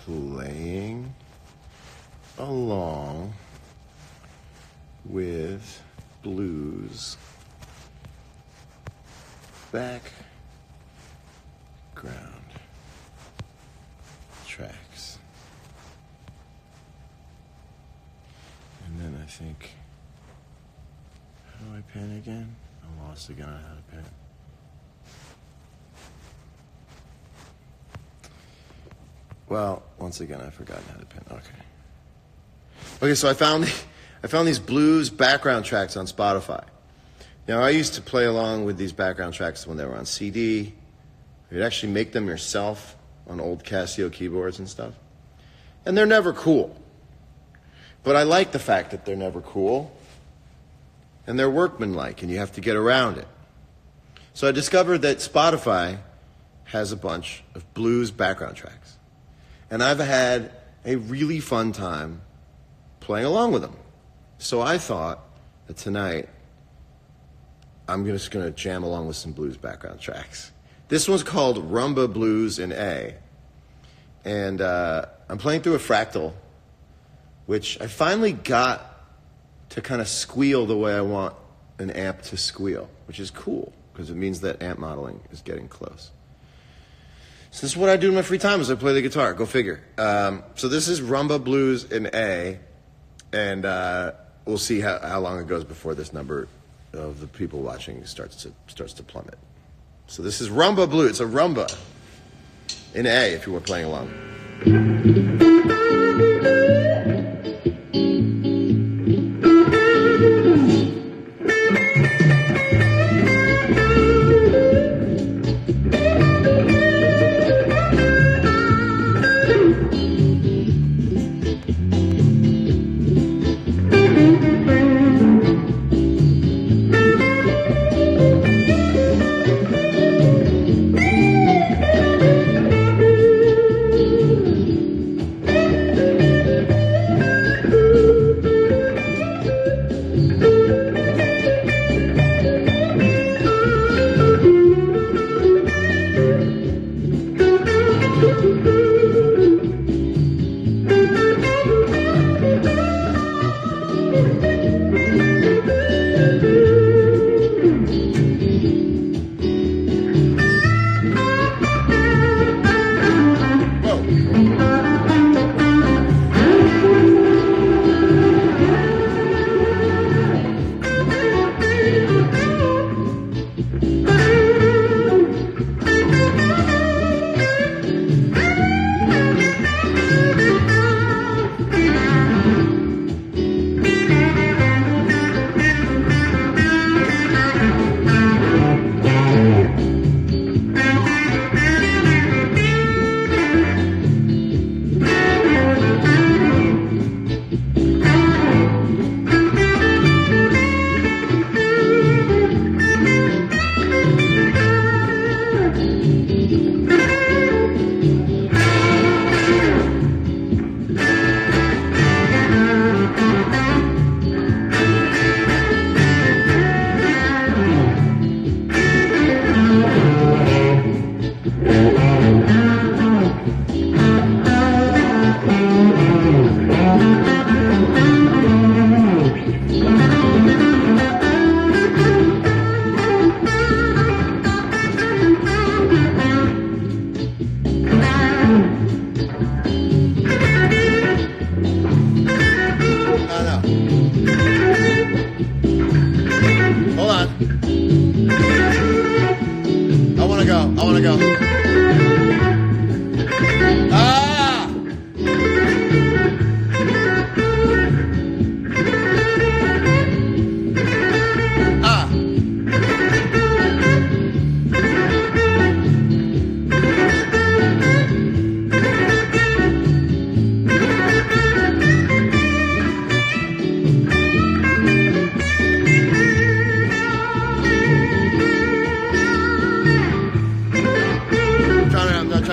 playing along with blues background tracks. And then I think, how do I pen again? I'm lost again on how to pen. Well, once again, I've forgotten how to pen. Okay, so I found these blues background tracks on Spotify. Now, I used to play along with these background tracks when they were on CD. You could actually make them yourself on old Casio keyboards and stuff. And they're never cool. But I like the fact that they're never cool. And they're workmanlike, and you have to get around it. So I discovered that Spotify has a bunch of blues background tracks. And I've had a really fun time playing along with them. So I thought that tonight, I'm just going to jam along with some blues background tracks. This one's called Rumba Blues in A. And I'm playing through a fractal, which I finally got to kind of squeal the way I want an amp to squeal, which is cool, because it means that amp modeling is getting close. So this is what I do in my free time as I play the guitar. Go figure. So this is Rumba Blues in A, and we'll see how long it goes before this number of the people watching starts to plummet. So this is Rumba Blues. It's a rumba in A if you were playing along.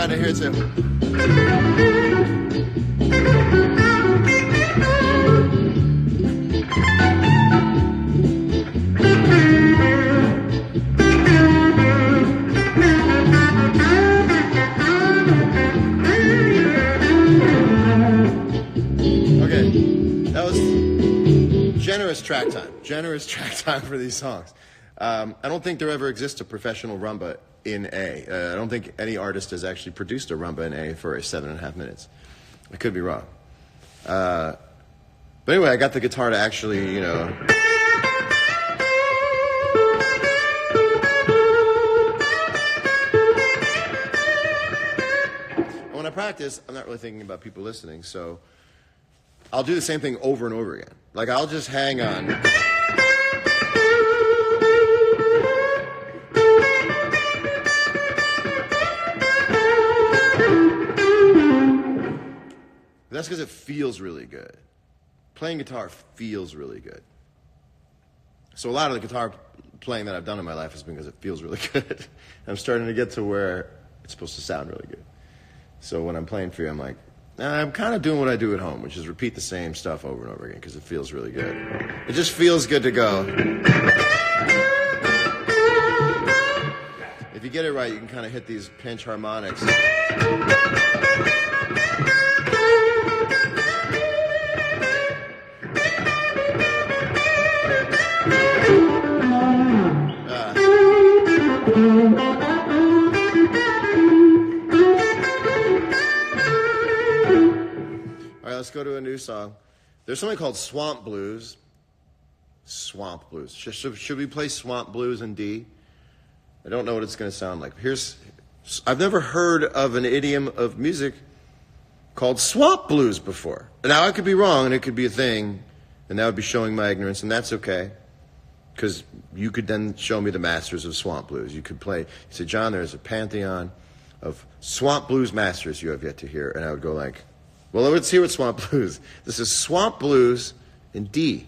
To hear it too. track time. Generous track time for these songs. I don't think there ever exists a professional rumba in A. I don't think any artist has actually produced a rumba in A for 7.5 minutes. I could be wrong. But anyway, I got the guitar to actually, you know... And when I practice, I'm not really thinking about people listening, so I'll do the same thing over and over again. Like, I'll just hang on. That's because it feels really good. Playing guitar feels really good. So a lot of the guitar playing that I've done in my life has been because it feels really good. I'm starting to get to where it's supposed to sound really good. So when I'm playing for you, I'm like, I'm kind of doing what I do at home, which is repeat the same stuff over and over again because it feels really good. It just feels good to go. If you get it right, you can kind of hit these pinch harmonics. All right, let's go to a new song. There's something called Swamp Blues. Swamp Blues. Should we play Swamp Blues in D? I don't know what it's going to sound like. I've never heard of an idiom of music called Swamp Blues before. Now, I could be wrong, and it could be a thing, and that would be showing my ignorance, and that's okay. Because you could then show me the masters of Swamp Blues. You could play, you say, John, there's a pantheon of Swamp Blues masters you have yet to hear. And I would go like, well, let's hear what Swamp Blues. This is Swamp Blues in D.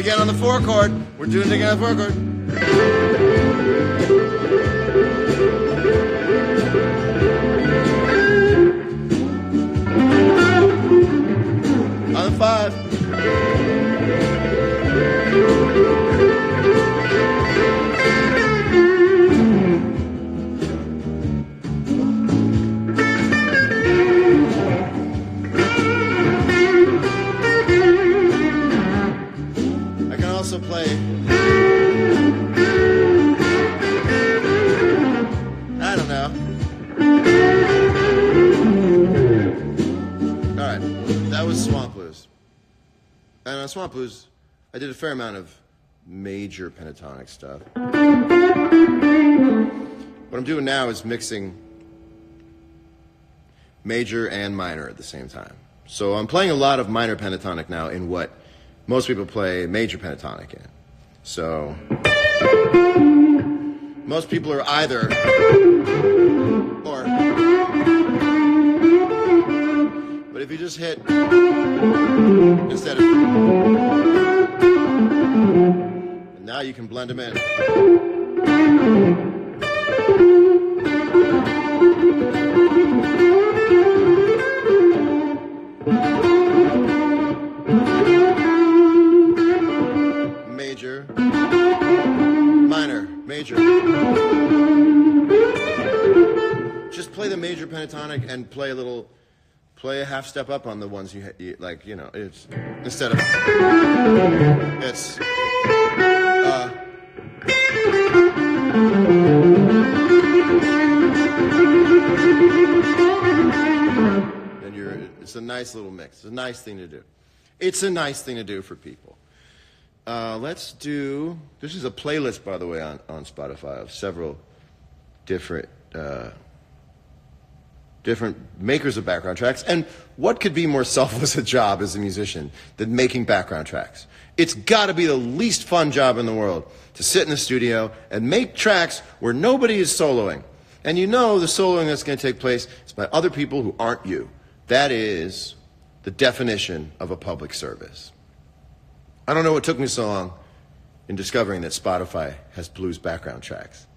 again on the 4 chord. We're doing it again on the 4 chord. On the 5. I can also play. I don't know. All right, that was Swamp Blues. And on Swamp Blues, I did a fair amount of major pentatonic stuff. What I'm doing now is mixing major and minor at the same time. So I'm playing a lot of minor pentatonic now in what most people play major pentatonic in. So most people are either or. But if you just hit instead of, and now you can blend them in. Major, minor, major. Just play the major pentatonic and play a half step up on the ones you like, you know, it's instead of, it's, and it's a nice little mix. It's a nice thing to do. It's a nice thing to do for people. Let's do, this is a playlist, by the way, on Spotify of several different makers of background tracks. And what could be more selfless a job as a musician than making background tracks? It's got to be the least fun job in the world to sit in the studio and make tracks where nobody is soloing. And you know the soloing that's going to take place is by other people who aren't you. That is the definition of a public service. I don't know what took me so long in discovering that Spotify has blues background tracks.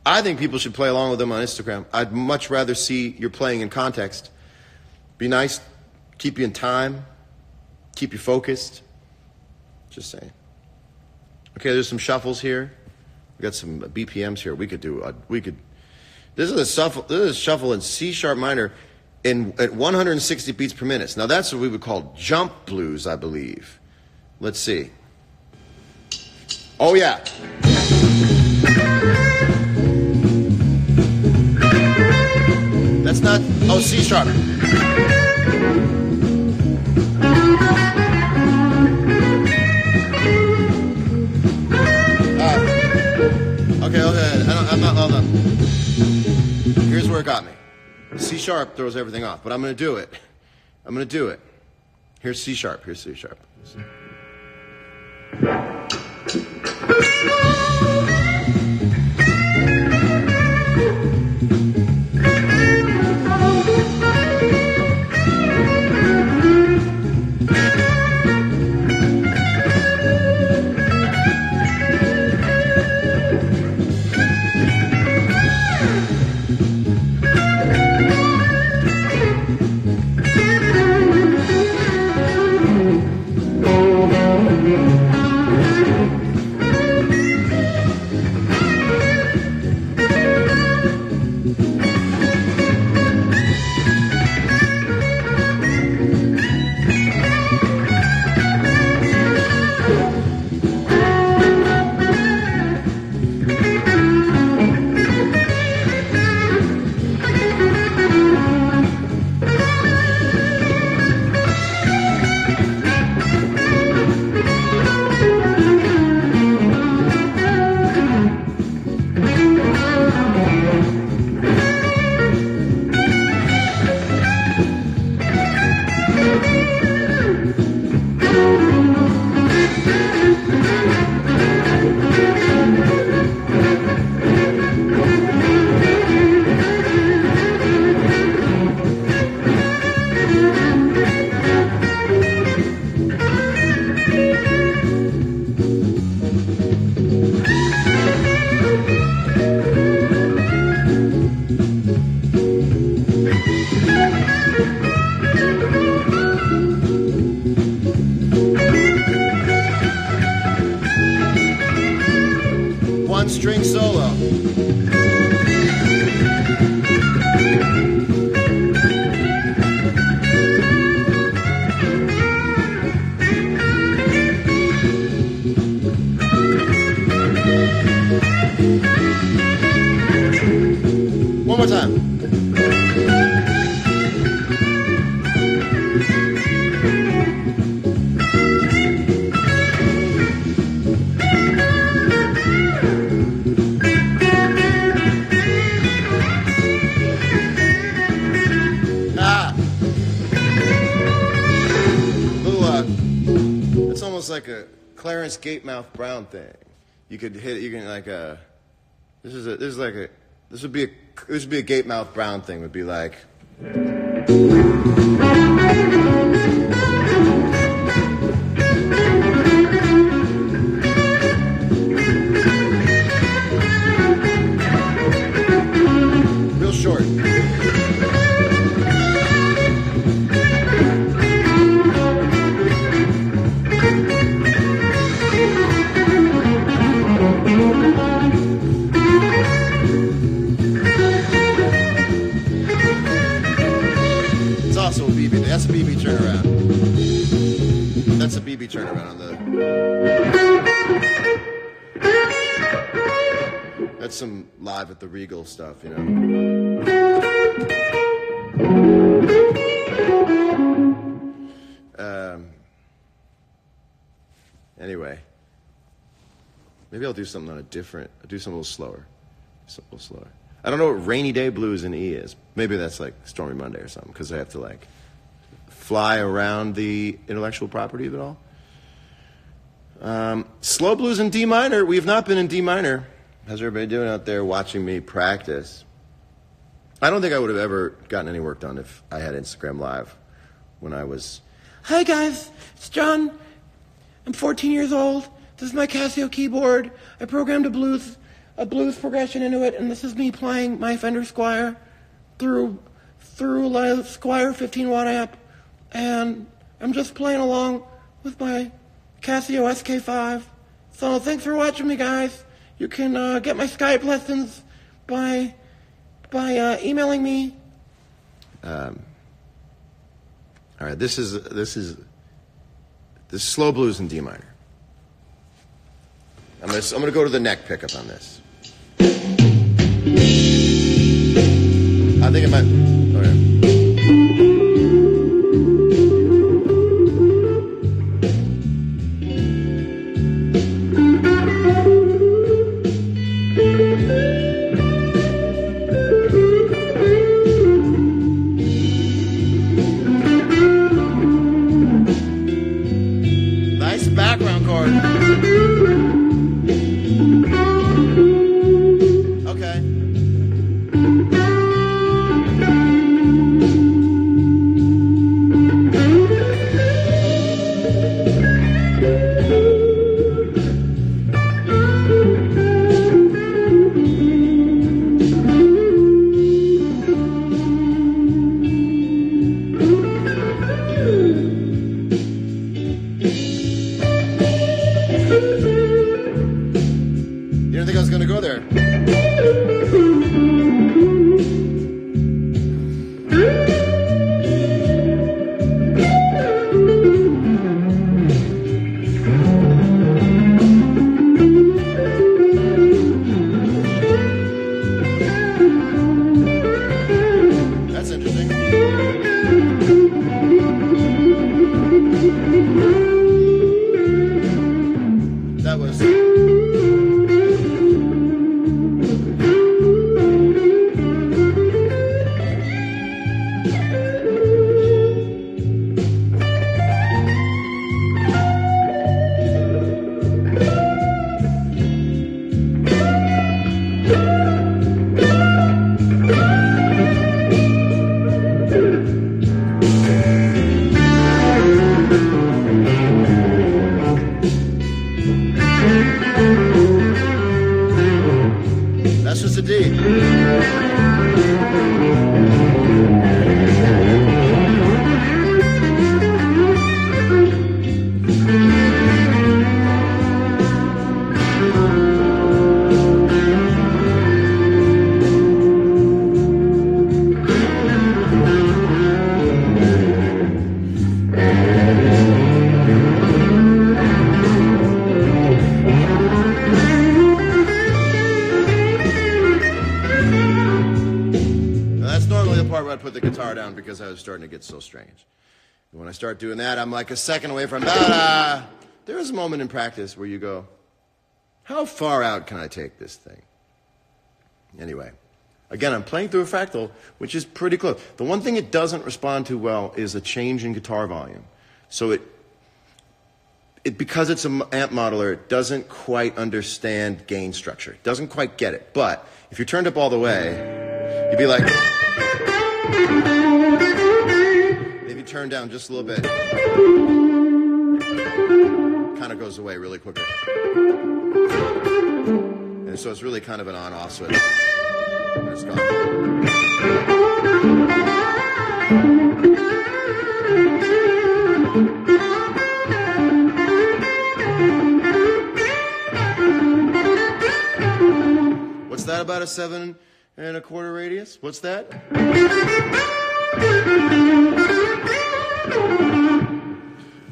I think people should play along with them on Instagram. I'd much rather see your playing in context. Be nice, keep you in time, keep you focused. Just saying. Okay, there's some shuffles here. We got some BPMs here. This is a shuffle in C sharp minor at 160 beats per minute. Now that's what we would call jump blues, I believe. Let's see. Oh yeah. That's not, oh, C sharp. Okay, I'm not, hold on. Here's where it got me. C sharp throws everything off, but I'm going to do it. Here's C sharp. string solo. One more time. It's almost like a Clarence Gatemouth Brown thing. You could hit it. You can like a. This would be a Gatemouth Brown thing. Would be like. Real short. Also a BB. That's a BB turnaround. That's a BB turnaround on the. That's some live at the Regal stuff, you know. Anyway, maybe I'll do something on a different. I'll do something a little slower. I don't know what Rainy Day Blues in E is. Maybe that's like Stormy Monday or something, because I have to like fly around the intellectual property of it all. Slow blues in D minor. We have not been in D minor. How's everybody doing out there watching me practice? I don't think I would have ever gotten any work done if I had Instagram Live when I was... Hi guys, it's John. I'm 14 years old. This is my Casio keyboard. I programmed a blues progression into it, and this is me playing my Fender Squier through a Squier 15-watt amp, and I'm just playing along with my Casio SK5. So thanks for watching me, guys. You can get my Skype lessons by emailing me. All right, this is slow blues in D minor. I'm gonna go to the neck pickup on this. I think it might. Okay. Nice background chord. Okay. You didn't think I was going to go there. That's interesting. That was... That's just a D. the guitar down because I was starting to get so strange. And when I start doing that, I'm like a second away from da. There is a moment in practice where you go, how far out can I take this thing? Anyway, again, I'm playing through a fractal, which is pretty close. The one thing it doesn't respond to well is a change in guitar volume. So it because it's an amp modeler, it doesn't quite understand gain structure. It doesn't quite get it. But if you're turned up all the way, you'd be like... If you turn down just a little bit, it kind of goes away really quickly. And so it's really kind of an on-off switch. And it's gone. What's that about a 7 1/4 radius? What's that?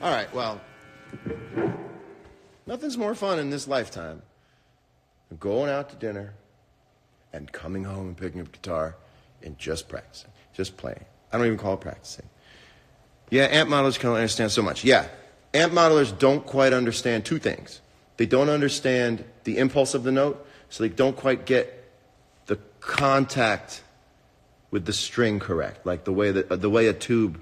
All right, well, nothing's more fun in this lifetime than going out to dinner and coming home and picking up guitar and just practicing, just playing. I don't even call it practicing. Yeah, amp modelers can only understand so much. Yeah, amp modelers don't quite understand two things. They don't understand the impulse of the note, so they don't quite get the contact with the string correct, like the way a tube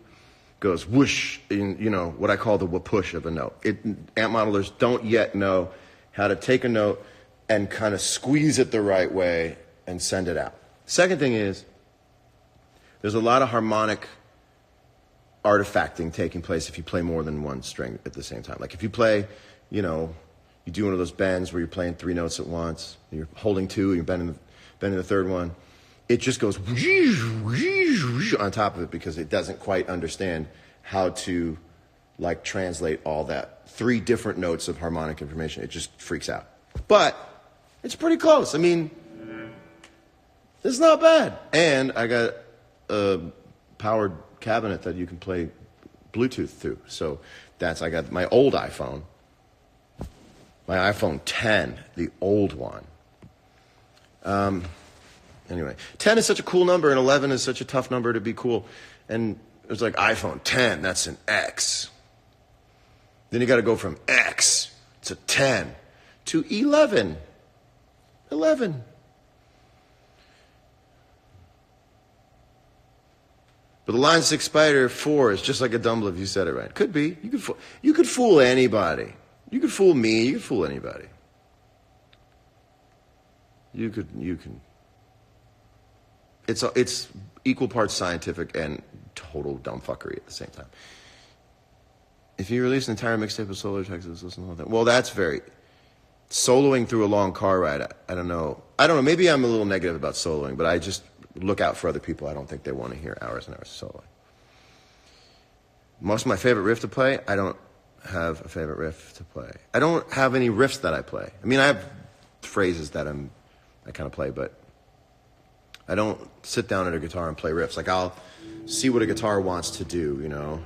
goes whoosh, in, you know, what I call the whoosh of a note. Amp modelers don't yet know how to take a note and kind of squeeze it the right way and send it out. Second thing is, there's a lot of harmonic artifacting taking place if you play more than one string at the same time. Like if you play, you know, you do one of those bends where you're playing 3 notes at once, you're holding 2, you're bending the third one. It just goes on top of it because it doesn't quite understand how to like translate all that 3 different notes of harmonic information. It just freaks out. But it's pretty close. I mean, it's not bad. And I got a powered cabinet that you can play Bluetooth through. So I got my old iPhone, my iPhone 10, the old one. Anyway, 10 is such a cool number, and 11 is such a tough number to be cool. And it was like iPhone 10, that's an X. Then you got to go from X to 10 to 11. 11. But the Line 6 Spider 4 is just like a Dumble if you said it right. Could be. You could fool anybody. You could fool me. You could fool anybody. You can. It's equal parts scientific and total dumbfuckery at the same time. If you release an entire mixtape of solo tracks, listen to all that. Well, that's very soloing through a long car ride. I don't know. Maybe I'm a little negative about soloing, but I just look out for other people. I don't think they want to hear hours and hours of soloing. Most of my favorite riff to play, I don't have a favorite riff to play. I don't have any riffs that I play. I mean, I have phrases that I kind of play, but I don't sit down at a guitar and play riffs. Like, I'll see what a guitar wants to do, you know.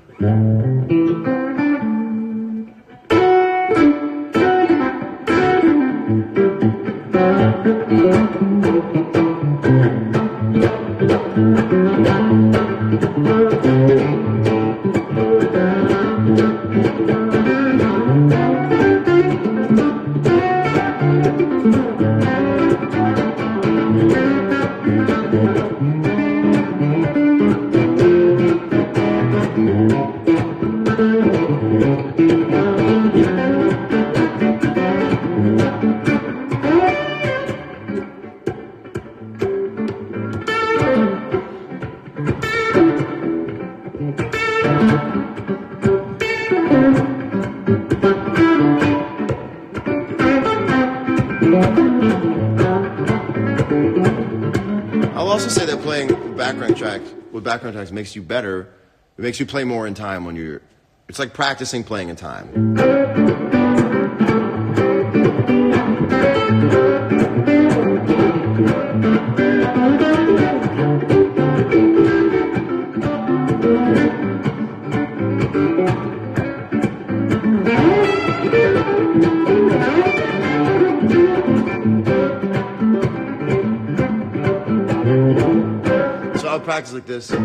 I'll also say that playing background tracks makes you better. It makes you play more in time when you're... It's like practicing playing in time. practice like this. You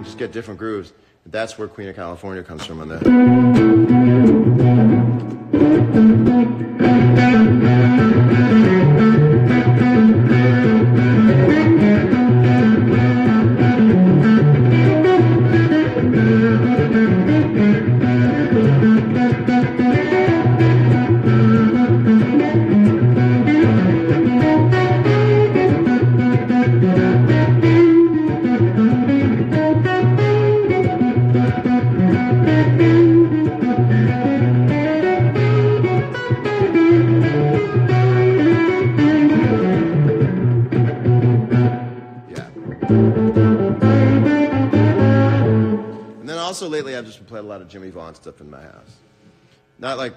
just get different grooves. That's where Queen of California comes from on that. Also, lately, I've just been playing a lot of Jimmy Vaughn stuff in my house. Not like,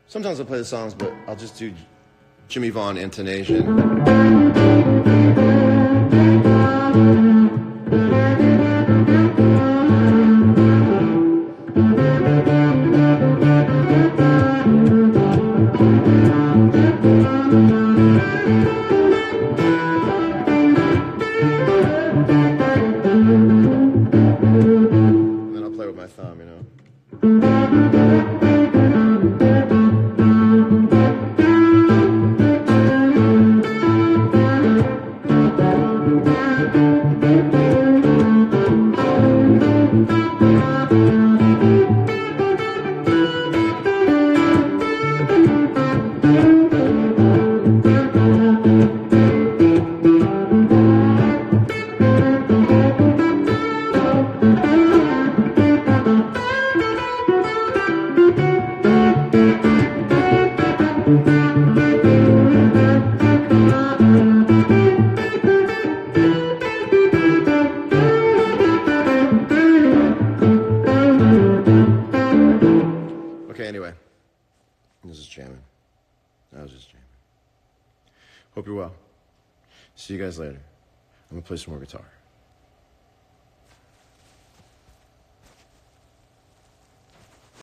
sometimes I'll play the songs, but I'll just do Jimmy Vaughn intonation. Thumb, you know. Okay, anyway, this is jamming. I was just jamming. Hope you're well. See you guys later. I'm gonna play some more guitar.